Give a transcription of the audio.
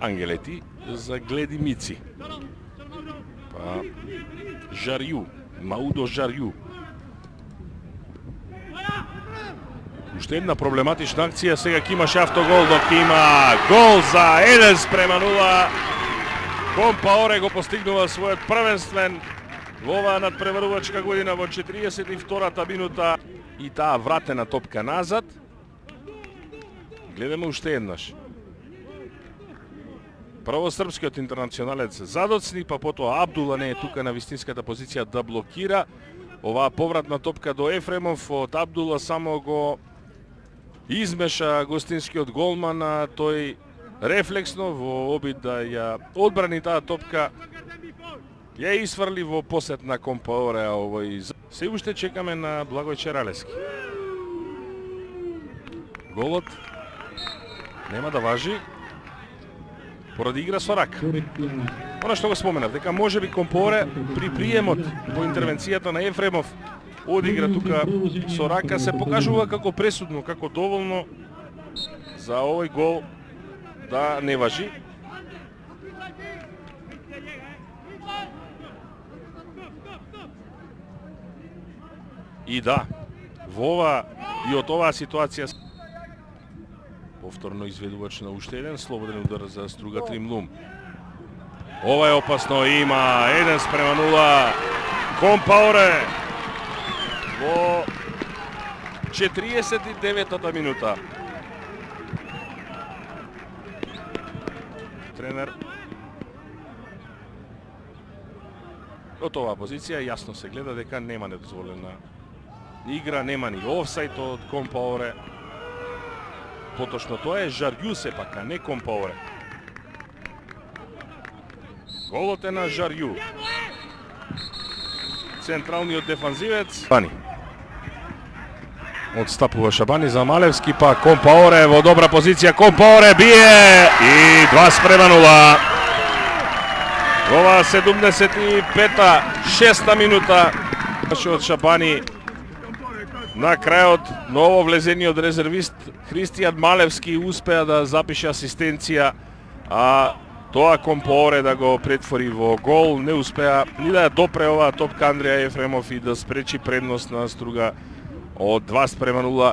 Ангелети за Гледимици. Па Жарју, Маудо Жарју. Уште една проблематична акција, сега ќе имаше автогол, док има гол за 1:0. Компаоре го постигнува својот првенствен во оваа надпреварувачка година во 42-та минута и таа вратена топка назад. Гледаме уште еднаш. Прво српскиот интернационалец задоцни, па потоа Абдула не е тука на вистинската позиција да блокира. Оваа повратна топка до Ефремов од Абдула само го измеша гостинскиот голман, а тој рефлексно во обид да ја одбрани таа топка ја исфрли во посет на Компаоре, а овој се уште чекаме на Благој Чералески. Голот нема да важи поради игра со рак. Она што го споменав, дека можеби Компаоре при приемот по интервенцијата на Ефремов одигра тука со рака, се покажува како пресудно, како доволно за овој гол да не важи. И да, во ова и од оваа ситуација повторно изведувач на уште еден слободен удар за Струга Тримлум. Ова е опасно, има 1:0. Компаоре во 49-та минута. Тренер од оваа позиција јасно се гледа дека нема недозволена игра, нема ни офсайд од Компаоре. Поточно тоа е Жарју сепак, а не Компаоре. Голот е на Жарју. Централниот дефанзивец. Бани. Отстапува Шабани за Малевски, па Компаоре во добра позиција. Компаоре бие и 2:0. Ова 75-та, 6-та минута. Од Шабани на крајот ново влезениот резервист Христијан Малевски успеа да запише асистенција, а тоа Компаоре да го претвори во гол. Не успеа ни да ја допре оваа топка Андреја Ефремов и да спречи предност на Струга од 2:0.